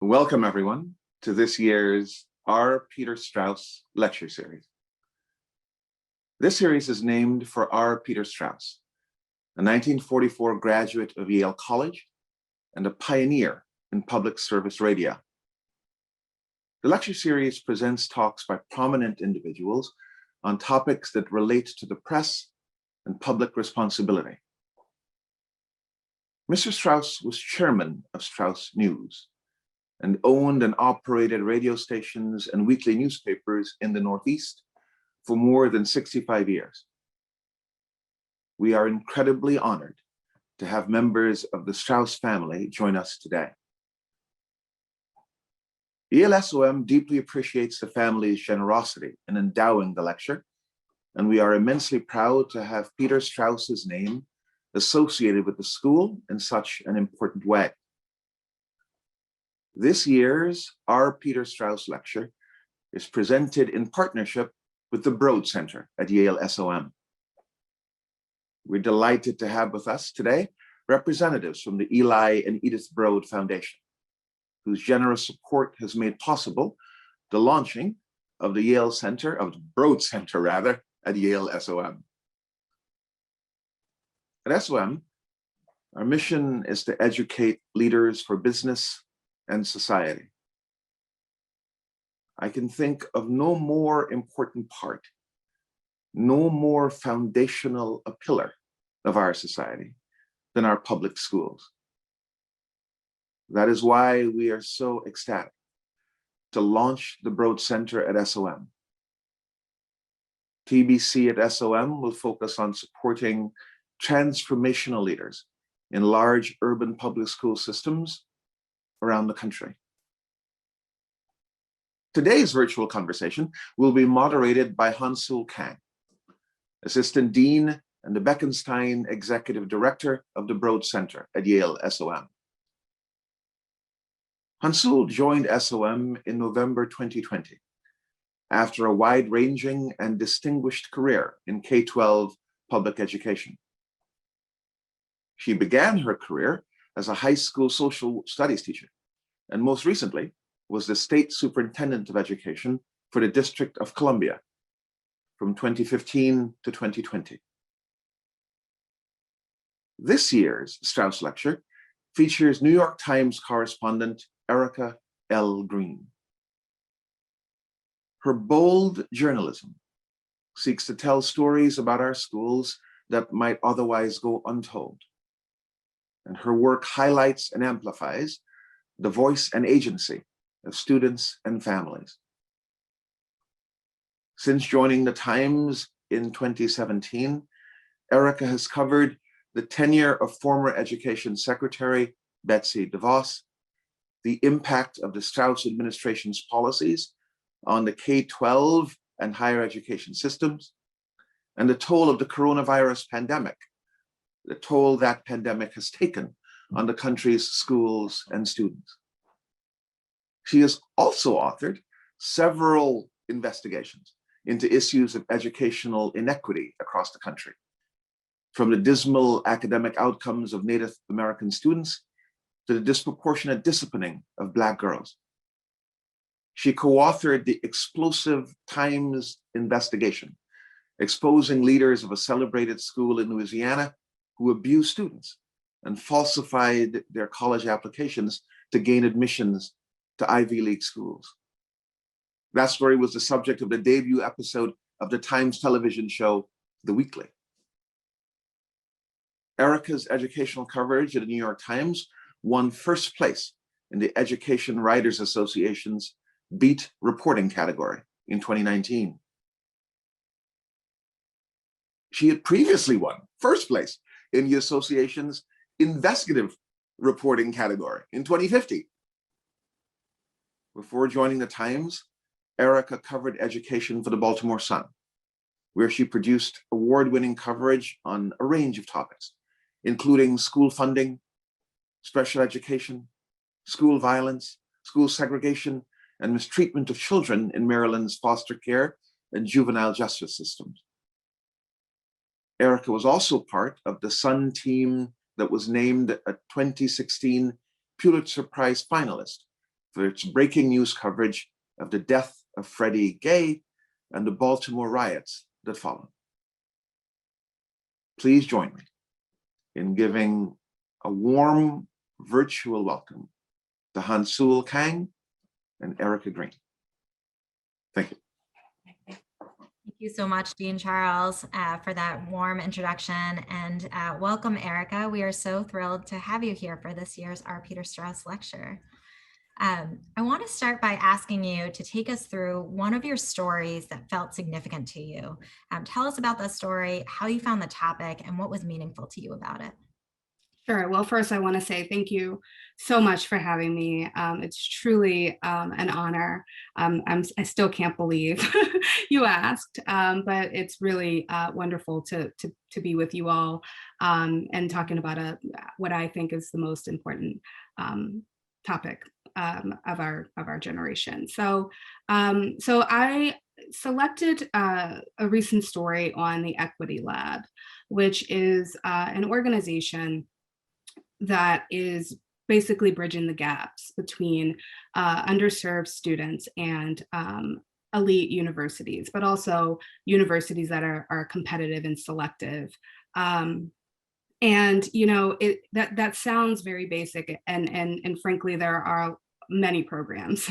Welcome, everyone, to this year's R. Peter Straus lecture series. This series is named for R. Peter Straus, a 1944 graduate of Yale College and a pioneer in public service radio. The lecture series presents talks by prominent individuals on topics that relate to the press and public responsibility. Mr. Straus was chairman of Straus News and owned and operated radio stations and weekly newspapers in the Northeast for more than 65 years. We are incredibly honored to have members of the Straus family join us today. Yale SOM deeply appreciates the family's generosity in endowing the lecture, and we are immensely proud to have Peter Straus's name associated with the school in such an important way. This year's R. Peter Straus lecture is presented in partnership with the Broad Center at Yale SOM. We're delighted to have with us today representatives from the Eli and Edith Broad Foundation, whose generous support has made possible the launching of the Broad Center rather, at Yale SOM. At SOM, our mission is to educate leaders for business and society. I can think of no more important part, no more foundational a pillar of our society than our public schools. That is why we are so ecstatic to launch the Broad Center at SOM. TBC at SOM will focus on supporting transformational leaders in large urban public school systems around the country. Today's virtual conversation will be moderated by Han-Sul Kang, Assistant Dean and the Beckenstein Executive Director of the Broad Center at Yale SOM. Han-Sul joined SOM in November 2020 after a wide-ranging and distinguished career in K-12 public education. She began her career as a high school social studies teacher, and most recently was the State Superintendent of Education for the District of Columbia from 2015 to 2020. This year's Straus Lecture features New York Times correspondent Erica L. Green. Her bold journalism seeks to tell stories about our schools that might otherwise go untold. And her work highlights and amplifies the voice and agency of students and families. Since joining the Times in 2017, Erica has covered the tenure of former Education Secretary Betsy DeVos, the impact of the Straus administration's policies on the K-12 and higher education systems, and the toll of the coronavirus pandemic, the toll that pandemic has taken on the country's schools and students. She has also authored several investigations into issues of educational inequity across the country, from the dismal academic outcomes of Native American students to the disproportionate disciplining of Black girls. She co-authored the explosive Times investigation, exposing leaders of a celebrated school in Louisiana who abused students and falsified their college applications to gain admissions to Ivy League schools. That story was the subject of the debut episode of the Times television show, The Weekly. Erica's educational coverage at the New York Times won first place in the Education Writers Association's Beat Reporting category in 2019. She had previously won first place in the association's Investigative Reporting category in 2050. Before joining the Times, Erica covered education for the Baltimore Sun, where she produced award-winning coverage on a range of topics, including school funding, special education, school violence, school segregation, and mistreatment of children in Maryland's foster care and juvenile justice systems. Erica was also part of the Sun team that was named a 2016 Pulitzer Prize finalist for its breaking news coverage of the death of Freddie Gay and the Baltimore riots that followed. Please join me in giving a warm virtual welcome to Hansul Kang and Erica Green. Thank you. Thank you so much, Dean Charles, for that warm introduction, and welcome, Erica. We are so thrilled to have you here for this year's R. Peter Straus Lecture. I want to start by asking you to take us through one of your stories that felt significant to you. Tell us about that story, how you found the topic, and what was meaningful to you about it. Sure. Well, first, I want to say thank you so much for having me. It's truly an honor. I still can't believe you asked, but it's really wonderful to be with you all and talking about what I think is the most important topic of our generation. So I selected a recent story on the Equity Lab, which is an organization that is basically bridging the gaps between underserved students and elite universities, but also universities that are competitive and selective. And you know, that sounds very basic, and frankly, there are many programs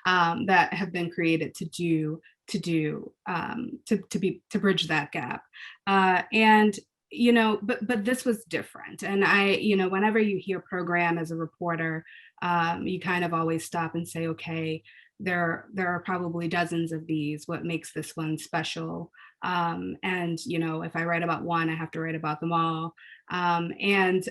that have been created to bridge that gap, and you know, but this was different. And you know, whenever you hear program as a reporter, you kind of always stop and say, okay, there are probably dozens of these. What makes this one special? And you know, if I write about one, I have to write about them all. And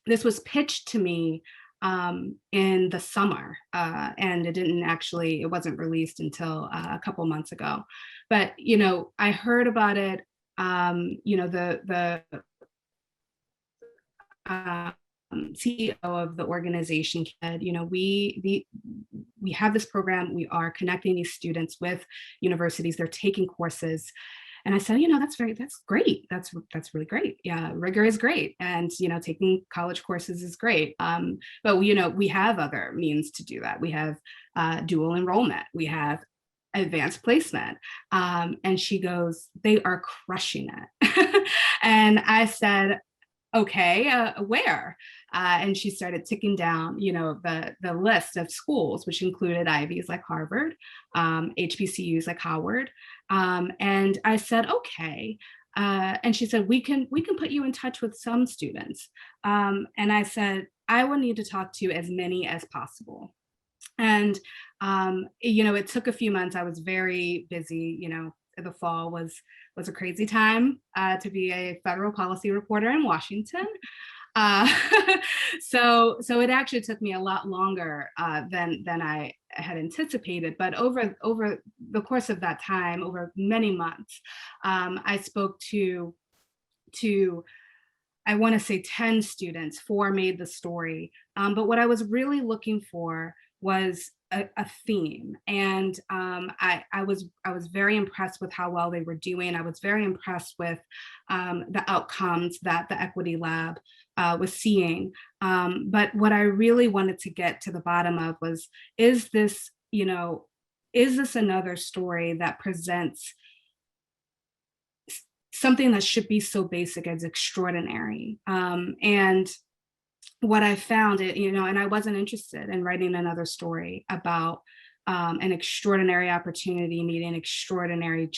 this was pitched to me in the summer, and it wasn't released until a couple months ago. But you know, I heard about it. You know, the CEO of the organization said, you know, we have this program. We are connecting these students with universities. They're taking courses. And I said, you know, that's great. That's really great. Yeah, rigor is great. And, you know, taking college courses is great. But, you know, we have other means to do that. We have dual enrollment. We have advanced placement. And she goes, they are crushing it. And I said, okay, where? And she started ticking down, you know, the list of schools, which included Ivies like Harvard, HBCUs like Howard. And I said, okay. And she said, we can put you in touch with some students. And I said, I will need to talk to as many as possible. And, you know, it took a few months. I was very busy. You know, the fall was a crazy time to be a federal policy reporter in Washington. So it actually took me a lot longer than I had anticipated. But over the course of that time, over many months, I spoke to I want to say 10 students. 4 made the story. But what I was really looking for was a theme, and I was very impressed with how well they were doing. I was very impressed with the outcomes that the Equity Lab was seeing. But what I really wanted to get to the bottom of was, is this another story that presents something that should be so basic as extraordinary? And what I found, you know, and I wasn't interested in writing another story about an extraordinary opportunity meeting extraordinary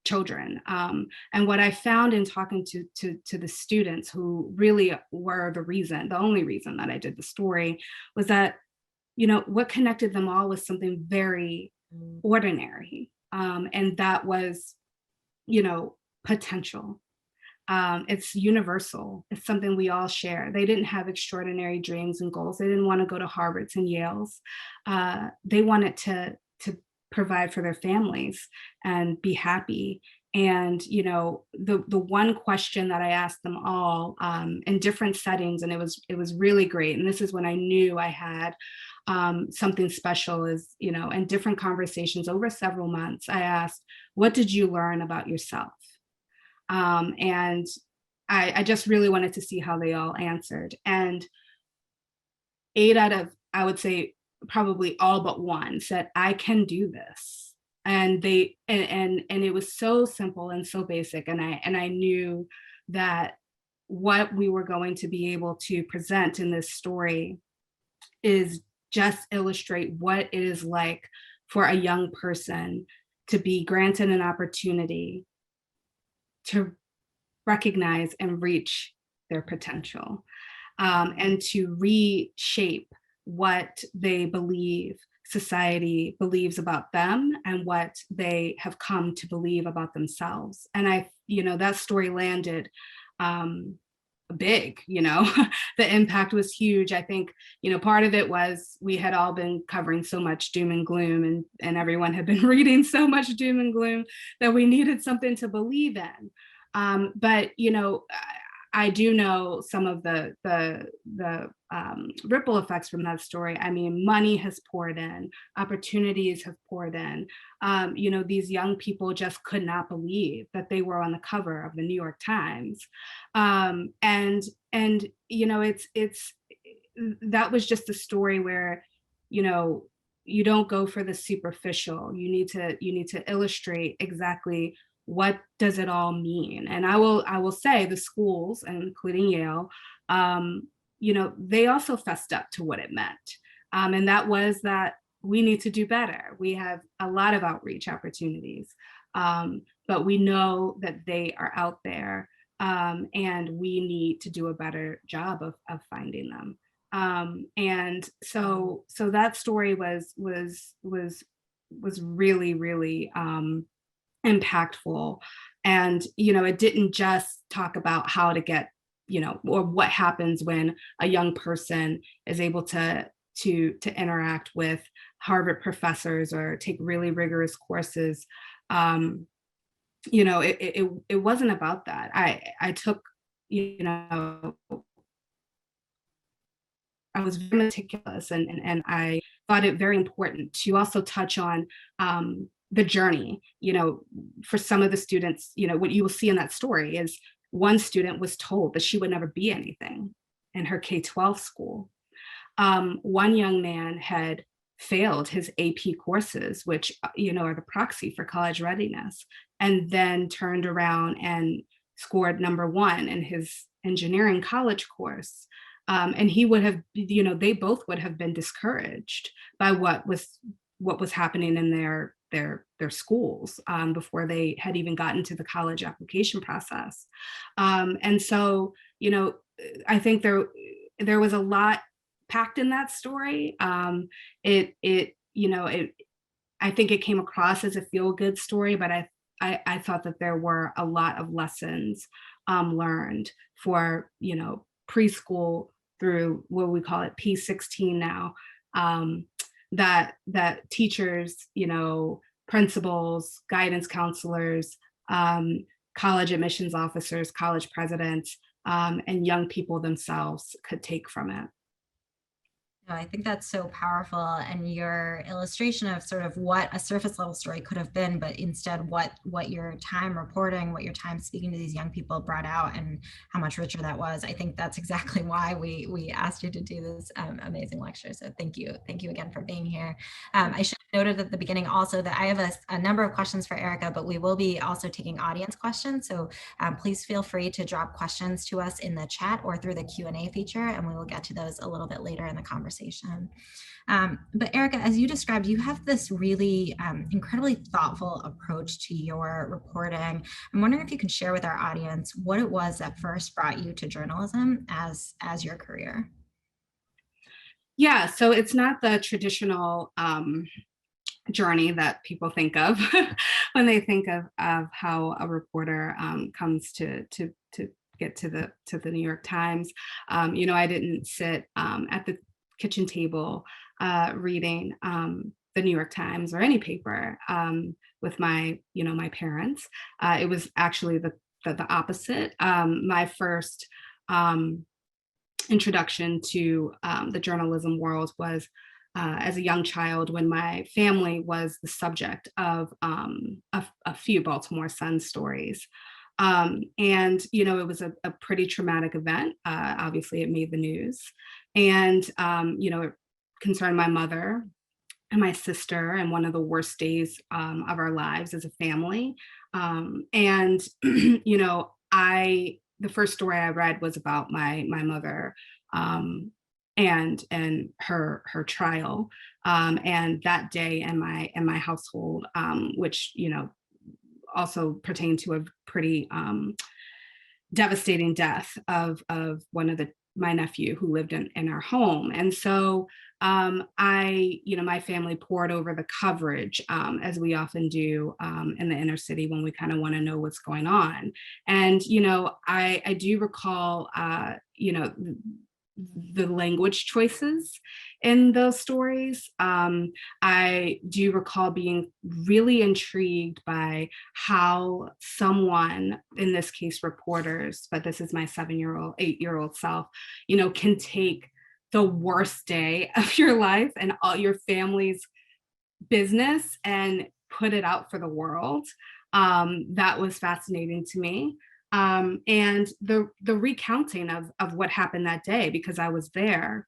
children. And what I found in talking to the students, who really were the only reason that I did the story, was that, you know, what connected them all was something very ordinary. And that was, you know, potential. It's universal. It's something we all share. They didn't have extraordinary dreams and goals. They didn't want to go to Harvards and Yales. They wanted to provide for their families and be happy. And, you know, the one question that I asked them all in different settings, and it was really great. And this is when I knew I had something special, is, you know, in different conversations over several months, I asked, what did you learn about yourself? And I just really wanted to see how they all answered. And 8 out of, I would say, probably all but one said, I can do this. And it was so simple and so basic. And I knew that what we were going to be able to present in this story is just illustrate what it is like for a young person to be granted an opportunity to recognize and reach their potential, and to reshape what they believe society believes about them and what they have come to believe about themselves. And that story landed big, the impact was huge. I think, part of it was we had all been covering so much doom and gloom, and everyone had been reading so much doom and gloom that we needed something to believe in. But I do know some of the ripple effects from that story. I mean, money has poured in, opportunities have poured in. These young people just could not believe that they were on the cover of the New York Times, and it's that was just a story where you don't go for the superficial. You need to illustrate exactly what does it all mean. And I will say the schools, including Yale, they also fessed up to what it meant. And that was that we need to do better. We have a lot of outreach opportunities, but we know that they are out there, and we need to do a better job of finding them. And so that story was really, really impactful. And it didn't just talk about how to get, or what happens when a young person is able to interact with Harvard professors or take really rigorous courses. It wasn't about that. I took, I was very meticulous, and I thought it very important to also touch on the journey. For some of the students, what you will see in that story is one student was told that she would never be anything in her K-12 school. One young man had failed his AP courses, which are the proxy for college readiness, and then turned around and scored #1 in his engineering college course. And he would have, they both would have been discouraged by what was happening in their schools, before they had even gotten to the college application process. And so, I think there was a lot packed in that story. I think it came across as a feel-good story, but I thought that there were a lot of lessons learned for preschool through what we call it P16 now, that teachers, principals, guidance counselors, college admissions officers, college presidents, and young people themselves could take from it. No, I think that's so powerful, and your illustration of sort of what a surface level story could have been, but instead what your time reporting, what your time speaking to these young people brought out, and how much richer that was. I think that's exactly why we asked you to do this amazing lecture. So thank you again for being here. I should have noted at the beginning also that I have a number of questions for Erica, but we will be also taking audience questions. So please feel free to drop questions to us in the chat or through the Q&A feature, and we will get to those a little bit later in the conversation. But Erica, as you described, you have this really incredibly thoughtful approach to your reporting. I'm wondering if you can share with our audience what it was that first brought you to journalism as your career. Yeah, so it's not the traditional journey that people think of when they think of how a reporter comes to get to the New York Times. I didn't sit at the kitchen table reading the New York Times or any paper with my parents. It was actually the opposite. My first introduction to the journalism world was as a young child, when my family was the subject of a few Baltimore Sun stories. And it was a pretty traumatic event. Obviously, it made the news. And it concerned my mother and my sister, and one of the worst days of our lives as a family. And you know, the first story I read was about my mother, and her trial, and that day in my household, which, you know, also pertained to a pretty devastating death of one of my nephew who lived in our home. And so you know, my family poured over the coverage, as we often do in the inner city when we kind of want to know what's going on. And, you know, I do recall, you know, the language choices in those stories. I do recall being really intrigued by how someone, in this case reporters, but this is my 7-year-old, 8-year-old self, you know, can take the worst day of your life and all your family's business and put it out for the world. That was fascinating to me. And the recounting of what happened that day, because I was there,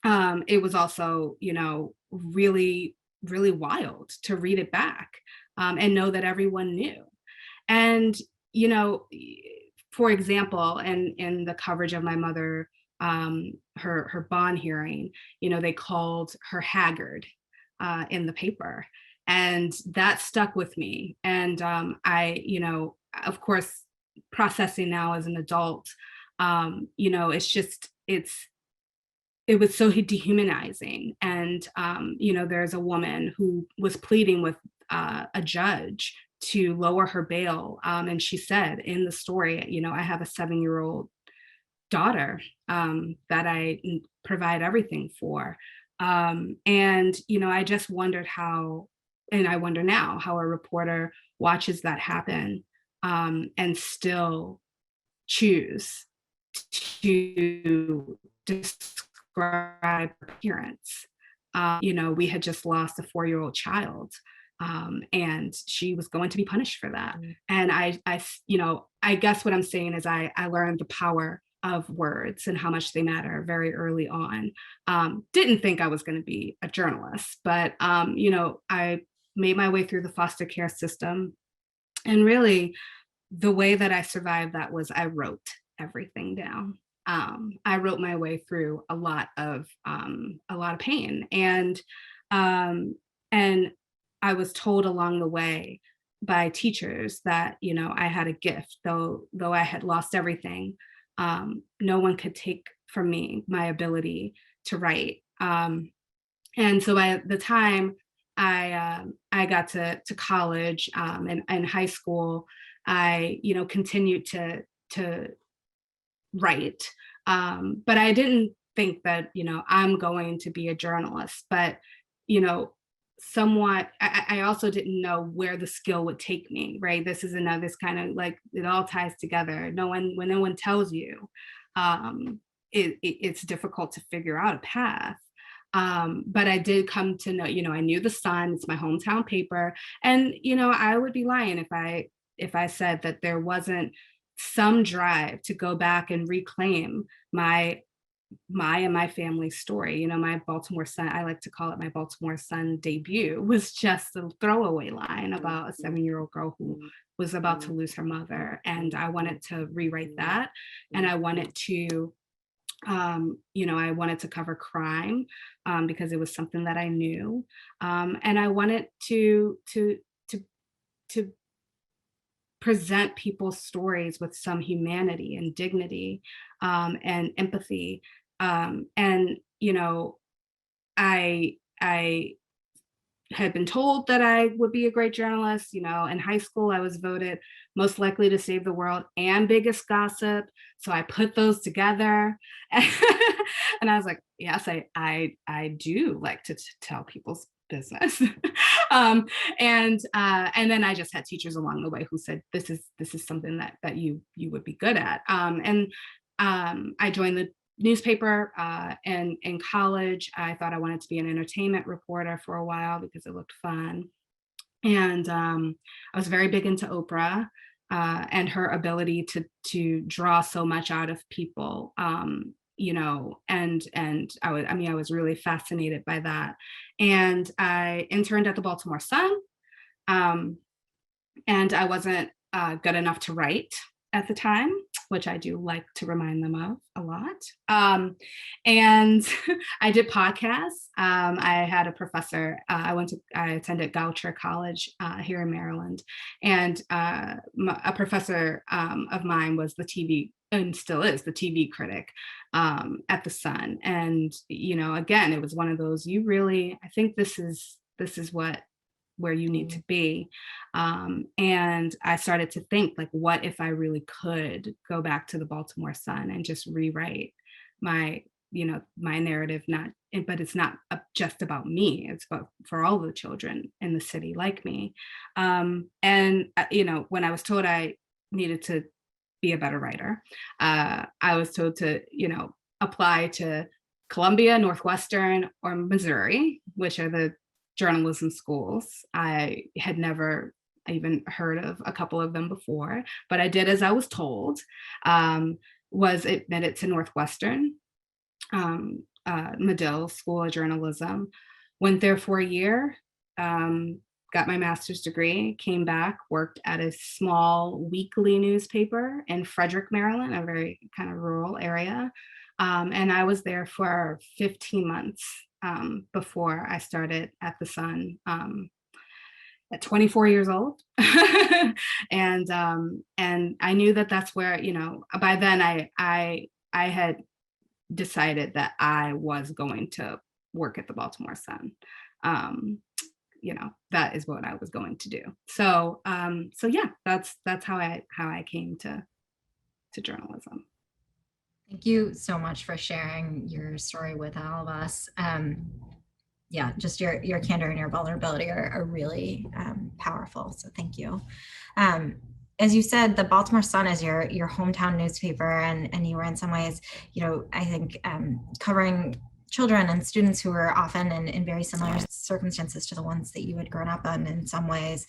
it was also, you know, really, really wild to read it back, and know that everyone knew. And, you know, for example, in the coverage of my mother, her bond hearing, you know, they called her haggard in the paper. And that stuck with me. And I, you know, of course, processing now as an adult, you know, it was so dehumanizing. And, you know, there's a woman who was pleading with a judge to lower her bail. And she said in the story, you know, I have a 7-year-old daughter that I provide everything for. And, you know, I just wondered how, and I wonder now how a reporter watches that happen, and still choose to describe appearance. You know, we had just lost a 4-year-old child, and she was going to be punished for that. And you know, I guess what I'm saying is I learned the power of words and how much they matter very early on. Didn't think I was going to be a journalist, but you know, I made my way through the foster care system, and really the way that I survived that was I wrote everything down. I wrote my way through a lot of pain, and I was told along the way by teachers that, you know, I had a gift, though I had lost everything. No one could take from me my ability to write. And so by the time I got to college, and high school, I, you know, continued to write. But I didn't think that, you know, I'm going to be a journalist. But, you know, somewhat, I also didn't know where the skill would take me, right? This is this kind of like, it all ties together. When no one tells you, it's difficult to figure out a path. But I did come to know, you know, I knew the Sun, it's my hometown paper. And, you know, I would be lying if I said that there wasn't some drive to go back and reclaim my and my family's story. You know, my Baltimore Sun, I like to call it my Baltimore Sun debut, was just a throwaway line about a 7-year-old girl who was about to lose her mother. And I wanted to rewrite that. And I wanted to, you know, I wanted to cover crime, because it was something that I knew. And I wanted to present people's stories with some humanity and dignity, and empathy. And, you know, I had been told that I would be a great journalist. You know, in high school, I was voted most likely to save the world and biggest gossip. So I put those together. And I was like, yes, I do like to tell people's business. And then I just had teachers along the way who said, this is something that you would be good at. And I joined the newspaper, and in college. I thought I wanted to be an entertainment reporter for a while because it looked fun. And I was very big into Oprah, and her ability to draw so much out of people, and I was really fascinated by that. And I interned at the Baltimore Sun. And I wasn't good enough to write at the time, which I do like to remind them of a lot. And I did podcasts. I had a professor. I attended Goucher College here in Maryland, and a professor of mine was the TV, and still is, the TV critic at the Sun. And again, it was one of those. I think this is where you need to be. And I started to think, like, what if I really could go back to the Baltimore Sun and just rewrite my narrative, but it's not just about me, it's about for all the children in the city like me. And when I was told I needed to be a better writer, I was told to, apply to Columbia, Northwestern, or Missouri, which are the journalism schools. I had never even heard of a couple of them before, but I did as I was told. Was admitted to Northwestern, Medill School of Journalism, went there for a year, got my master's degree, came back, worked at a small weekly newspaper in Frederick, Maryland, a very kind of rural area. And I was there for 15 months before I started at the Sun at 24 years old. And I knew that that's where, by then I had decided that I was going to work at the Baltimore Sun. That is what I was going to do. So yeah, that's how I came to journalism. Thank you so much for sharing your story with all of us. Yeah, just your candor and your vulnerability are really powerful. So thank you. As you said, the Baltimore Sun is your hometown newspaper, and you were in some ways, I think covering children and students who were often in very similar circumstances to the ones that you had grown up in some ways.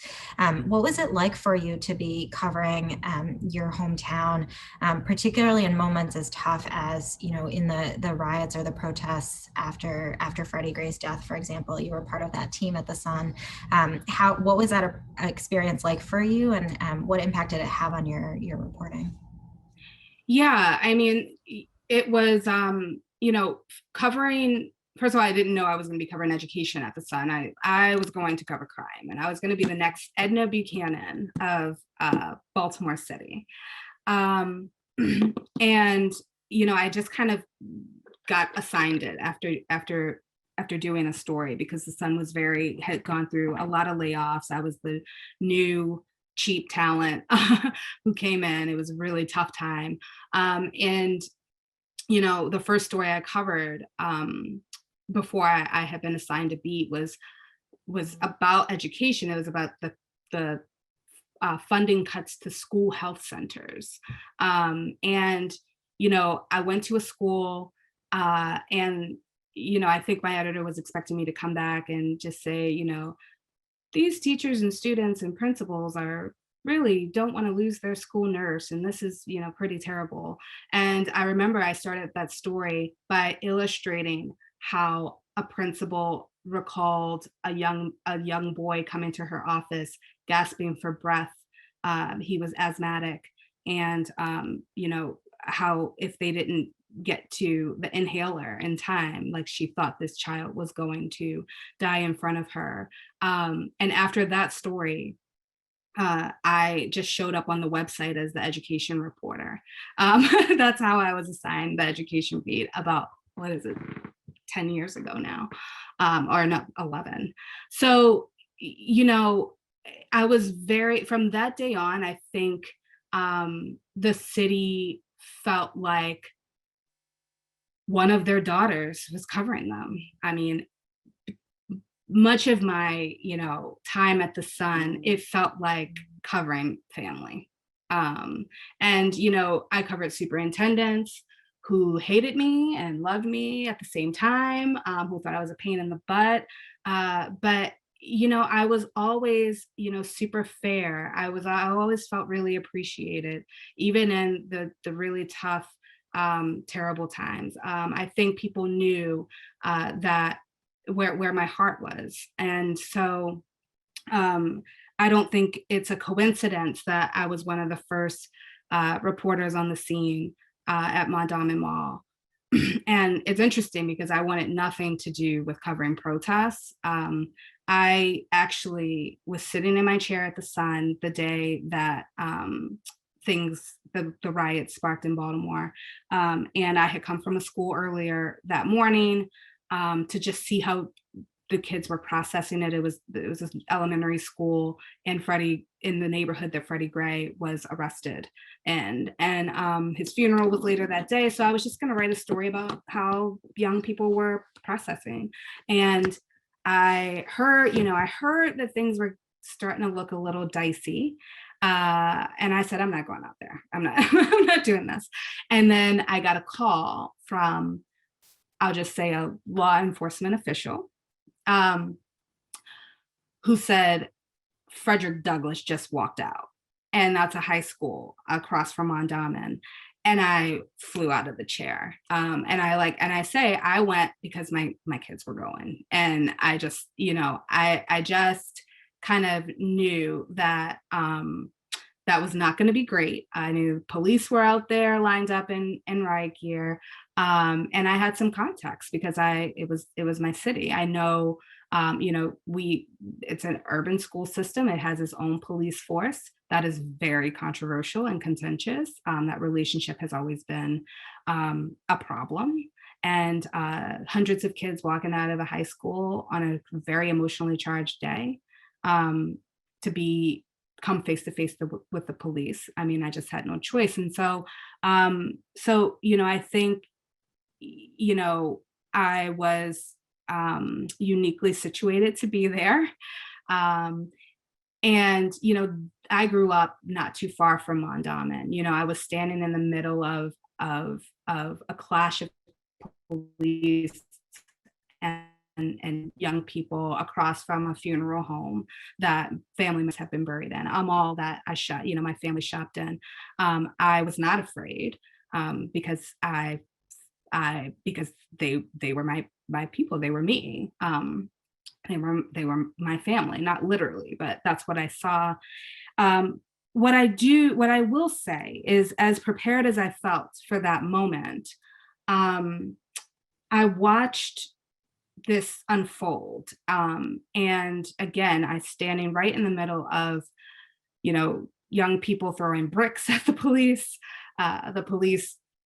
What was it like for you to be covering your hometown, particularly in moments as tough as, in the riots or the protests after Freddie Gray's death, for example? You were part of that team at the Sun. What was that experience like for you, and what impact did it have on your reporting? Yeah, I mean, it was, covering, first of all, I didn't know I was going to be covering education at the Sun. I was going to cover crime, and I was going to be the next Edna Buchanan of Baltimore City. And, I just kind of got assigned it after doing a story, because the Sun had gone through a lot of layoffs. I was the new cheap talent who came in. It was a really tough time. And the first story I covered before I had been assigned a beat was about education. It was about the funding cuts to school health centers. And, I went to a school and, I think my editor was expecting me to come back and just say, these teachers and students and principals really don't want to lose their school nurse, and this is pretty terrible. And I remember I started that story by illustrating how a principal recalled a young boy coming to her office gasping for breath. He was asthmatic, and how if they didn't get to the inhaler in time, like, she thought this child was going to die in front of her. And after that story, I just showed up on the website as the education reporter. That's how I was assigned the education beat about, 10 years ago now, or no, 11. So, I was from that day on, I think the city felt like one of their daughters was covering them. I mean, much of my, time at the Sun, it felt like covering family. And, I covered superintendents who hated me and loved me at the same time, who thought I was a pain in the butt. But, I was always, super fair. I always felt really appreciated, even in the really tough terrible times. I think people knew that where my heart was. And so I don't think it's a coincidence that I was one of the first reporters on the scene at Mondawmin Mall. And it's interesting because I wanted nothing to do with covering protests. I actually was sitting in my chair at the Sun the day that the riots sparked in Baltimore. And I had come from a school earlier that morning to just see how the kids were processing it. It was an elementary school in the neighborhood that Freddie Gray was arrested, and his funeral was later that day. So I was just going to write a story about how young people were processing, and I heard that things were starting to look a little dicey. And I said, I'm not going out there. I'm not I'm not doing this. And then I got a call from, I'll just say, a law enforcement official who said Frederick Douglass just walked out. And that's a high school across from Mondawmin. And I flew out of the chair. And I went because my kids were going. And I just, I just kind of knew that that was not going to be great. I knew police were out there lined up in riot gear. And I had some context because it was my city. I know, it's an urban school system. It has its own police force. That is very controversial and contentious. That relationship has always been a problem. And hundreds of kids walking out of a high school on a very emotionally charged day to come face to face with the police. I mean, I just had no choice. And so, I think, I was uniquely situated to be there. And, I grew up not too far from Mondawmin. I was standing in the middle of a clash of police and young people across from a funeral home that family must have been buried in. A mall that my family shopped in. I was not afraid because because they were my people. They were me. They were my family, not literally, but that's what I saw. What I will say is, as prepared as I felt for that moment, I watched this unfold. And again, I standing right in the middle of, young people throwing bricks at the police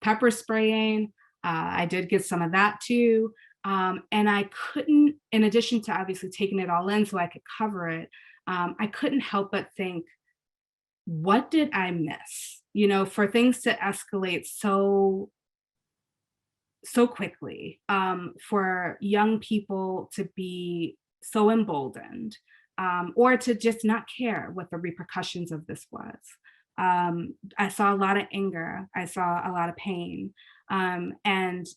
pepper spraying. I did get some of that too. And I couldn't, in addition to obviously taking it all in so I could cover it, I couldn't help but think, what did I miss? For things to escalate so quickly, for young people to be so emboldened, or to just not care what the repercussions of this was. I saw a lot of anger. I saw a lot of pain. And,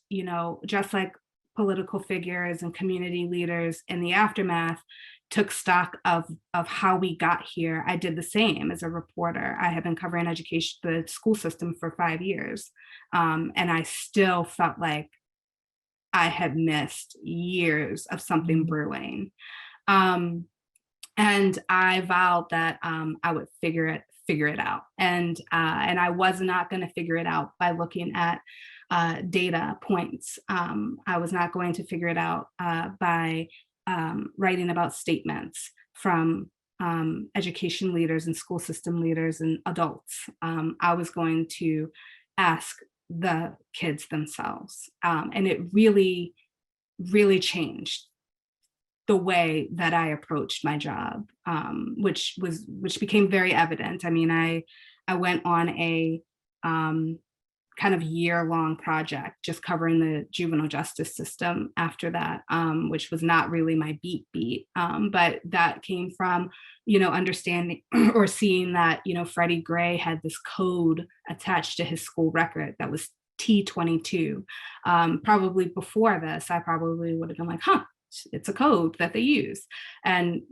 just like political figures and community leaders in the aftermath took stock of how we got here, I did the same as a reporter. I have been covering education, the school system, for 5 years. And I still felt like I had missed years of something brewing. And I vowed that I would figure it out. And I was not going to figure it out by looking at data points. I was not going to figure it out by writing about statements from education leaders and school system leaders and adults. I was going to ask the kids themselves. And it really, really changed the way that I approached my job, which became very evident. I mean, I went on a kind of year-long project just covering the juvenile justice system after that, which was not really my beat, but that came from, understanding or seeing that, Freddie Gray had this code attached to his school record that was T22. Probably before this, I probably would have been like, it's a code that they use. And,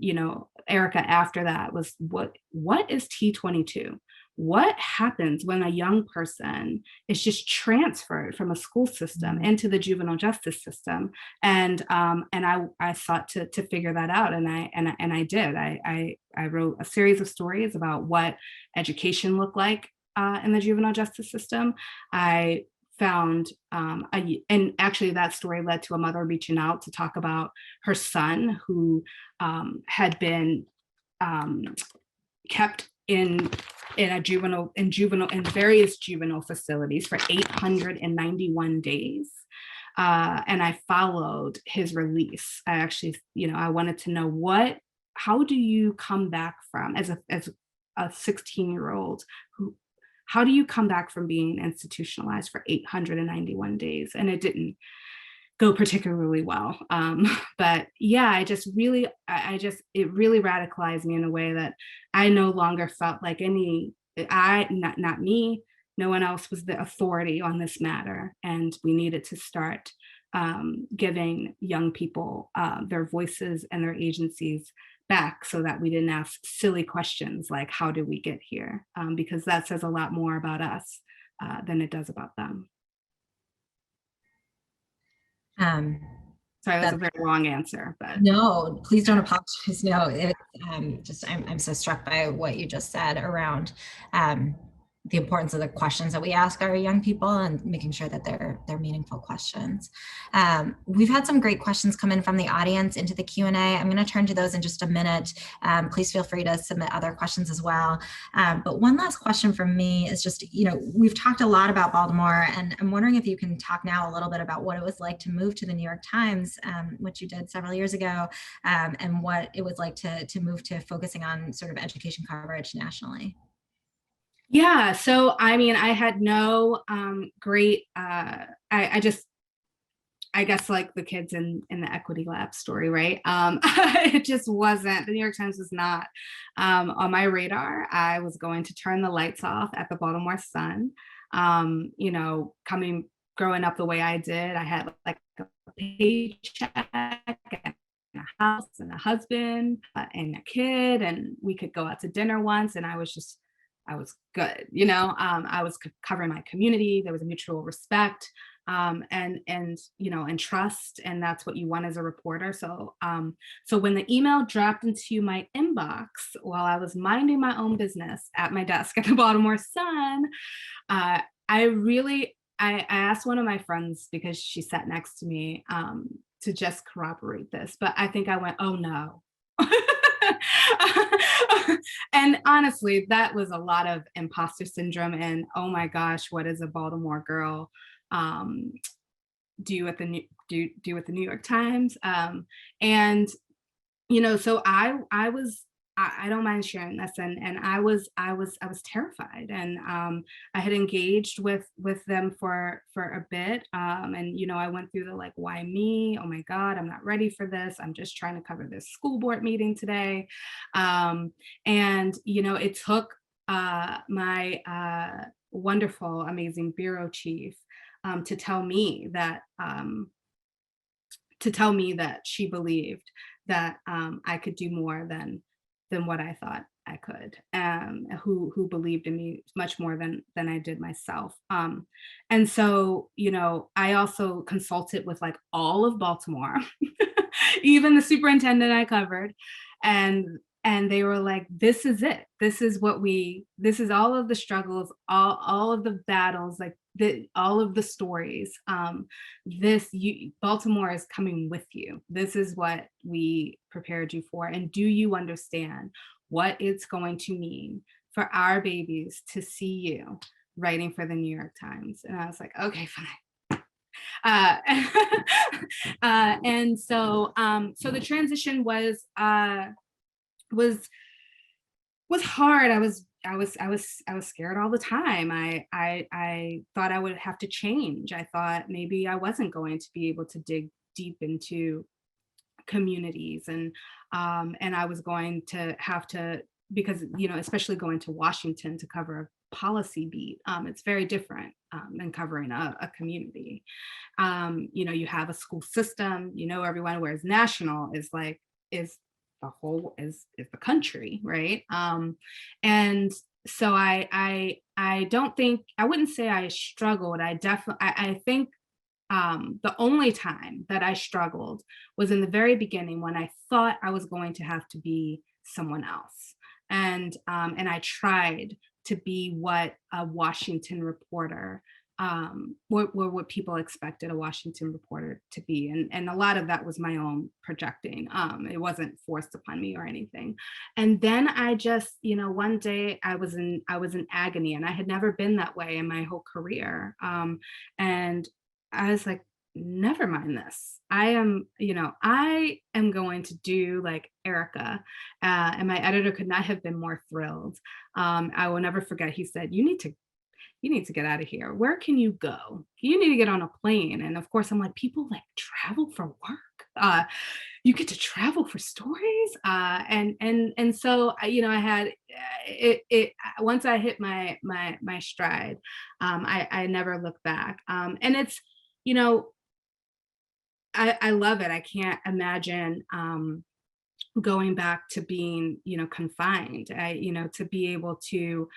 Erica, after that was, what is T22? what happens when a young person is just transferred from a school system into the juvenile justice system? And I sought to figure that out, and I did. I wrote a series of stories about what education looked like in the juvenile justice system. I found and actually that story led to a mother reaching out to talk about her son who had been kept in various juvenile facilities for 891 days. And I followed his release. I actually, I wanted to know how do you come back from, as a 16-year-old how do you come back from being institutionalized for 891 days? And it didn't go particularly well. But yeah, it really radicalized me in a way that I no longer felt like not me, no one else was the authority on this matter. And we needed to start giving young people their voices and their agencies back, so that we didn't ask silly questions like, how did we get here? Because that says a lot more about us than it does about them. Sorry, that's a very long answer, but no, please don't apologize. No, I'm so struck by what you just said around the importance of the questions that we ask our young people and making sure that they're meaningful questions. We've had some great questions come in from the audience into the Q&A. I'm going to turn to those in just a minute. Please feel free to submit other questions as well. But one last question from me is just, we've talked a lot about Baltimore, and I'm wondering if you can talk now a little bit about what it was like to move to the New York Times, which you did several years ago, and what it was like to move to focusing on sort of education coverage nationally. Yeah, so I mean, I had no great, I guess like the kids in the Equity Lab story, right? It just wasn't, the New York Times was not on my radar. I was going to turn the lights off at the Baltimore Sun. Growing up the way I did, I had like a paycheck and a house and a husband and a kid, and we could go out to dinner once, and I was good, I was covering my community. There was a mutual respect and trust, and that's what you want as a reporter. So when the email dropped into my inbox while I was minding my own business at my desk at the Baltimore Sun, I asked one of my friends, because she sat next to me, to just corroborate this, but I think I went, oh no. And honestly, that was a lot of imposter syndrome and, oh my gosh, what does a Baltimore girl do at the New York Times? So I don't mind sharing this, and I was terrified, and I had engaged with them for a bit, and I went through the like, why me? Oh my God, I'm not ready for this. I'm just trying to cover this school board meeting today, and it took my wonderful, amazing bureau chief to tell me that she believed that I could do more than what I thought I could, who believed in me much more than I did myself. And so, I also consulted with like all of Baltimore, even the superintendent I covered, and they were like, this is it. This is all of the struggles, all of the battles, like all of the stories. Baltimore is coming with you. This is what we prepared you for. And do you understand what it's going to mean for our babies to see you writing for the New York Times? And I was like, okay, fine. And so the transition was hard. I was scared all the time. I thought I would have to change. I thought maybe I wasn't going to be able to dig deep into communities, and I was going to have to, because especially going to Washington to cover a policy beat, it's very different than covering a community. You have a school system, everyone, whereas national is the whole is the country, right? And so I don't think, I wouldn't say I struggled. I think the only time that I struggled was in the very beginning when I thought I was going to have to be someone else. And I tried to be what a Washington reporter, what people expected a Washington reporter to be. And a lot of that was my own projecting. It wasn't forced upon me or anything. And then I just, one day I was in agony, and I had never been that way in my whole career. And I was like, never mind this. I am going to do like Erica. And my editor could not have been more thrilled. I will never forget. He said, you need to get out of here. Where can you go? You need to get on a plane. And of course, I'm like, people like travel for work. You get to travel for stories. And so, I had it once I hit my stride, I never looked back. And it's, you know, I love it. I can't imagine going back to being, confined. To be able to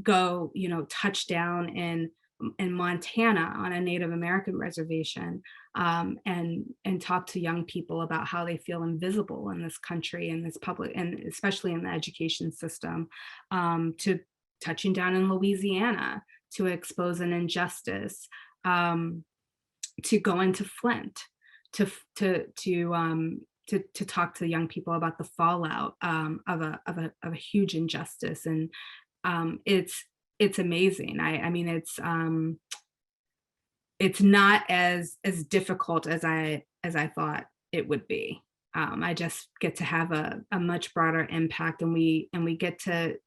go, touch down in Montana on a Native American reservation, and talk to young people about how they feel invisible in this country and this public, and especially in the education system, to touching down in Louisiana to expose an injustice, to go into Flint, to talk to young people about the fallout of a huge injustice. And it's amazing. I mean, it's not as difficult as I thought it would be. I just get to have a much broader impact, and we get to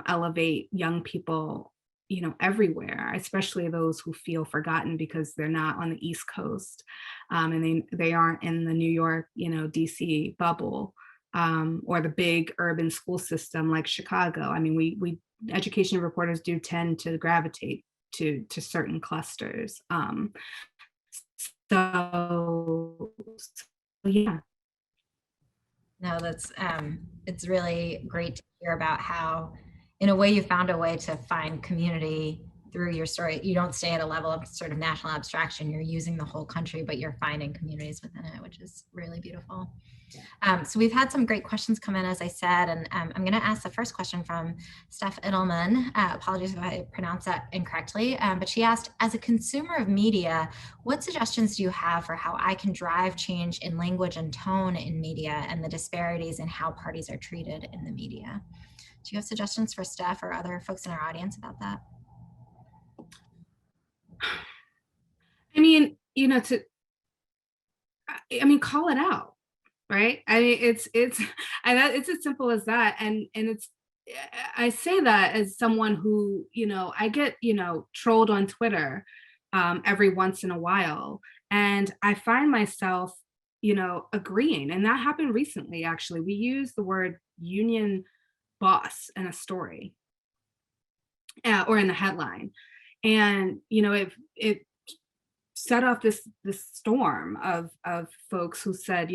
elevate young people, everywhere, especially those who feel forgotten because they're not on the East Coast, and they aren't in the New York, DC bubble, or the big urban school system like Chicago. I mean, we education reporters do tend to gravitate to certain clusters. So yeah. No, that's it's really great to hear about how, in a way, you found a way to find community through your story. You don't stay at a level of sort of national abstraction. You're using the whole country, but you're finding communities within it, which is really beautiful. So we've had some great questions come in, as I said, and I'm going to ask the first question from Steph Edelman. Apologies if I pronounce that incorrectly, but she asked, as a consumer of media, what suggestions do you have for how I can drive change in language and tone in media and the disparities in how parties are treated in the media? Do you have suggestions for Steph or other folks in our audience about that? I mean, call it out. Right. I mean, it's it's as simple as that. And I say that as someone who, I get, trolled on Twitter every once in a while. And I find myself, agreeing. And that happened recently, actually. We used the word union boss in a story, or in the headline. And, it set off this storm of folks who said,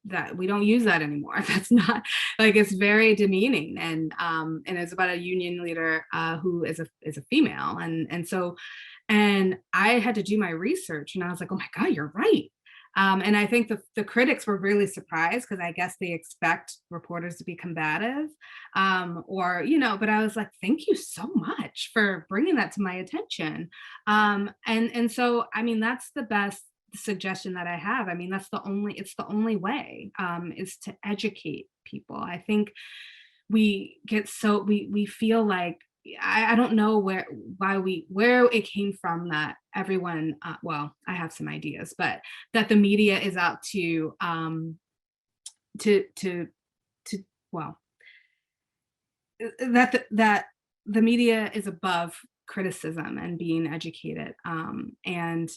that we don't use that anymore. That's not, like, it's very demeaning. And it's about a union leader who is a female. And I had to do my research, and I was like, oh my God, you're right. And I think the critics were really surprised, because I guess they expect reporters to be combative, but I was like, thank you so much for bringing that to my attention. And so, I mean, that's the best suggestion that I have. I mean, it's the only way, is to educate people. I think we feel like, I don't know where it came from, that everyone, well, I have some ideas, but that the media is out to well, that the media is above criticism and being educated. And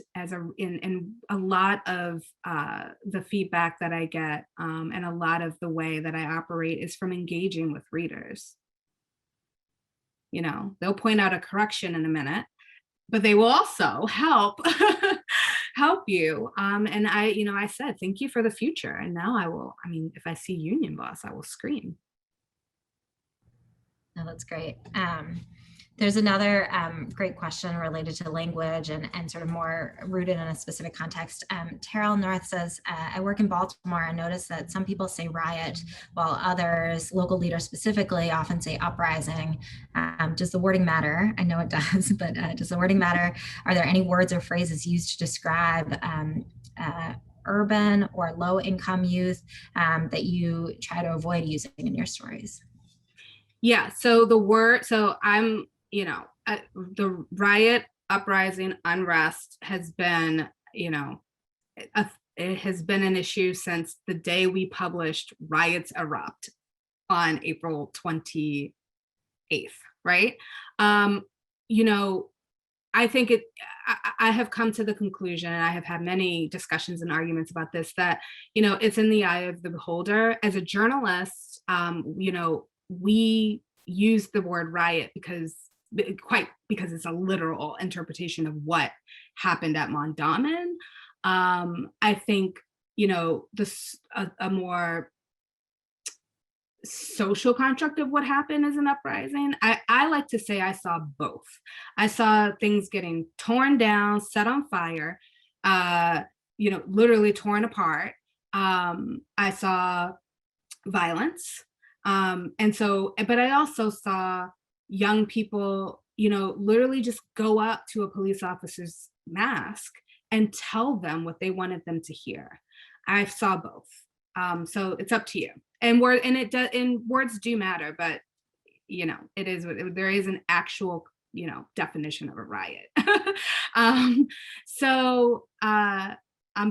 in a lot of the feedback that I get, and a lot of the way that I operate, is from engaging with readers. They'll point out a correction in a minute, but they will also help you. And I said, thank you for the future. And now I will, if I see union boss, I will scream. No, that's great. There's another great question related to language and sort of more rooted in a specific context. Terrell North says, I work in Baltimore and notice that some people say riot while others, local leaders specifically, often say uprising. Does the wording matter? I know it does, but does the wording matter? Are there any words or phrases used to describe urban or low income youth that you try to avoid using in your stories? Yeah, so I'm, the riot, uprising, unrest has been, it has been an issue since the day we published Riots Erupt on April 28th, right? I think I have come to the conclusion, and I have had many discussions and arguments about this, that, it's in the eye of the beholder. As a journalist, we use the word riot because it's a literal interpretation of what happened at Mondawmin. I think, a more social construct of what happened is an uprising. I like to say I saw both. I saw things getting torn down, set on fire, literally torn apart. I saw violence. But I also saw young people, literally just go up to a police officer's mask and tell them what they wanted them to hear. I saw both. So it's up to you. And words do matter, but there is an actual, definition of a riot. I'm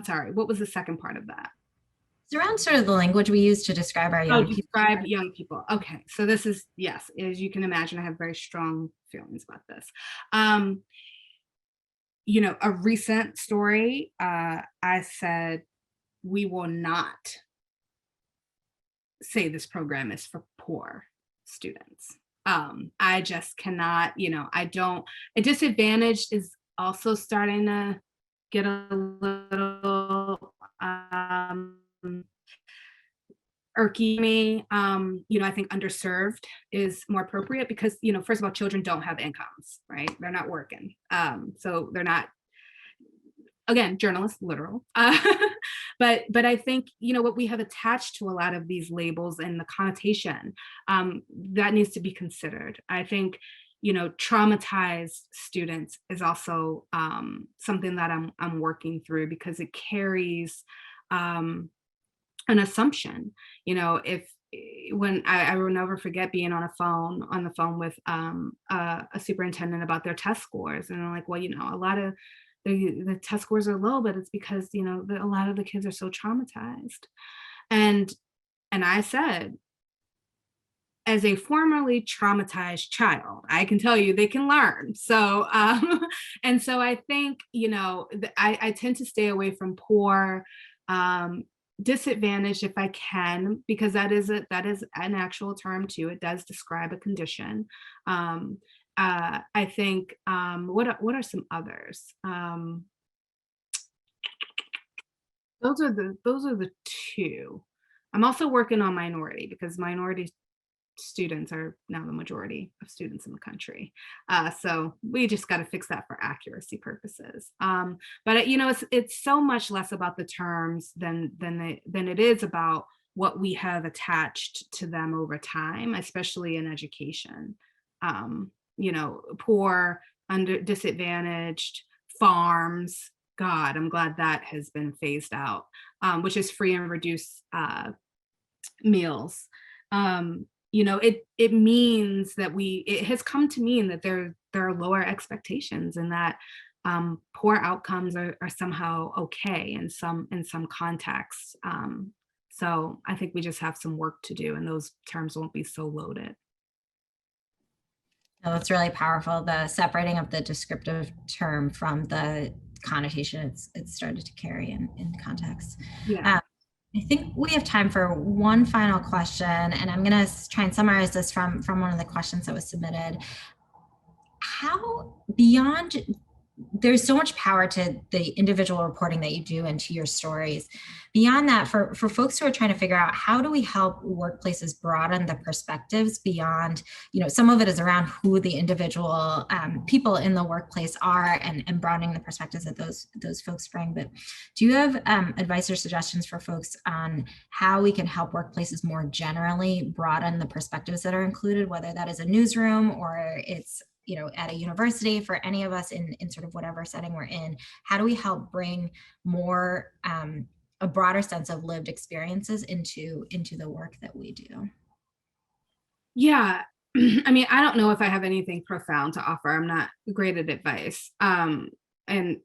sorry, what was the second part of that? It's around sort of the language we use to describe our young people. Describe young people. Okay, so this is, yes, as you can imagine, I have very strong feelings about this. A recent story, I said, we will not say this program is for poor students. I just cannot, a disadvantaged is also starting to get a little irky me. I think underserved is more appropriate because, first of all, children don't have incomes, right? They're not working. So they're not, again, journalists, literal. But I think, what we have attached to a lot of these labels and the connotation, that needs to be considered. I think, traumatized students is also something that I'm working through because it carries an assumption. When I will never forget being on the phone with a superintendent about their test scores, and I'm like, well, a lot of the test scores are low, but it's because a lot of the kids are so traumatized. And I said, as a formerly traumatized child, I can tell you they can learn. So and so I think I tend to stay away from poor, disadvantaged if I can, because that is an actual term too. It does describe a condition. I think what are some others? Those are the two. I'm also working on minority because minority students are now the majority of students in the country. So we just got to fix that for accuracy purposes. But it's so much less about the terms than it is about what we have attached to them over time, especially in education. Poor, disadvantaged, farms. God, I'm glad that has been phased out, which is free and reduced meals. It means that it has come to mean that there are lower expectations and that poor outcomes are somehow okay in some contexts. So I think we just have some work to do and those terms won't be so loaded. No, that's really powerful. The separating of the descriptive term from the connotation it's started to carry in context. Yeah. I think we have time for one final question, and I'm going to try and summarize this from one of the questions that was submitted. How, beyond there's so much power to the individual reporting that you do into your stories. Beyond that, for folks who are trying to figure out how do we help workplaces broaden the perspectives beyond, some of it is around who the individual people in the workplace are, and broadening the perspectives that those folks bring. But do you have advice or suggestions for folks on how we can help workplaces more generally broaden the perspectives that are included, whether that is a newsroom or it's at a university, for any of us in sort of whatever setting we're in? How do we help bring more, a broader sense of lived experiences into the work that we do? Yeah. I mean, I don't know if I have anything profound to offer. I'm not great at advice. And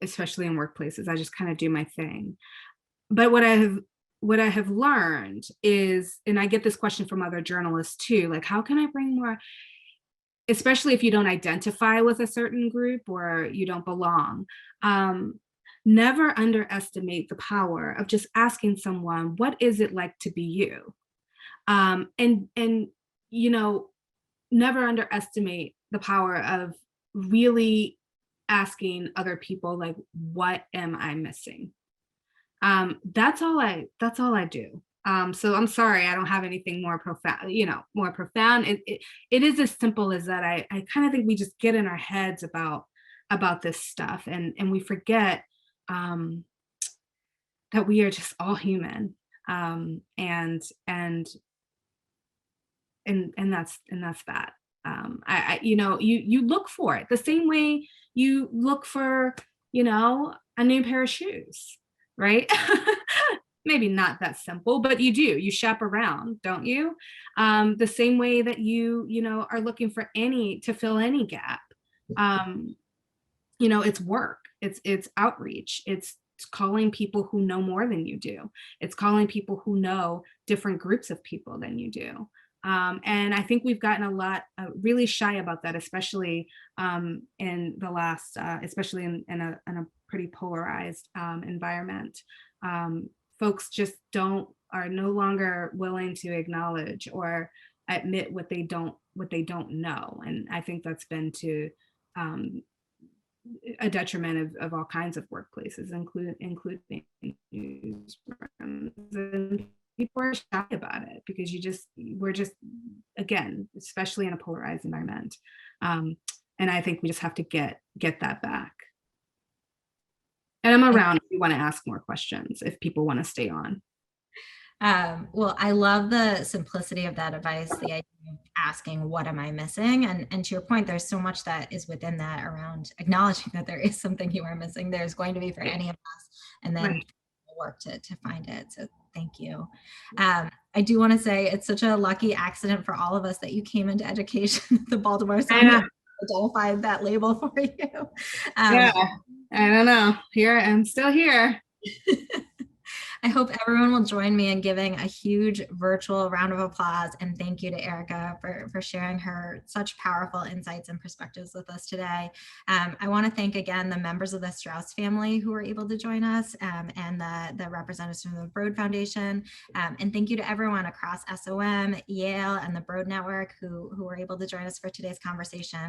especially in workplaces, I just kind of do my thing. But what I have learned is, and I get this question from other journalists too, like, how can I bring more, especially if you don't identify with a certain group or you don't belong. Never underestimate the power of just asking someone, what is it like to be you? And never underestimate the power of really asking other people, like, what am I missing? That's all I do. So I'm sorry, I don't have anything more profound, more profound. It is as simple as that. I kind of think we just get in our heads about this stuff, and we forget that we are just all human. And that's that. You look for it the same way you look for, a new pair of shoes, right? Maybe not that simple, but you shop around, don't you? The same way that you are looking for to fill any gap. It's work, it's outreach, it's calling people who know more than you do. It's calling people who know different groups of people than you do. And I think we've gotten a lot really shy about that, especially in the last, especially in a pretty polarized environment. Folks just are no longer willing to acknowledge or admit what they don't know, and I think that's been to a detriment of all kinds of workplaces, including newsrooms. And people are shy about it because we're just, again, especially in a polarized environment, and I think we just have to get that back. And I'm around if you want to ask more questions, if people want to stay on. Well, I love the simplicity of that advice, the idea of asking, what am I missing? And to your point, there's so much that is within that around acknowledging that there is something you are missing. There's going to be for any of us, and then work to find it. So thank you. I do want to say it's such a lucky accident for all of us that you came into education at the Baltimore Sun. Identified that label for you. Yeah, I don't know. I'm still here. I hope everyone will join me in giving a huge virtual round of applause and thank you to Erica for sharing her such powerful insights and perspectives with us today. I want to thank again the members of the Straus family who were able to join us, and the representatives from the Broad Foundation. And thank you to everyone across SOM, Yale, and the Broad Network who were able to join us for today's conversation.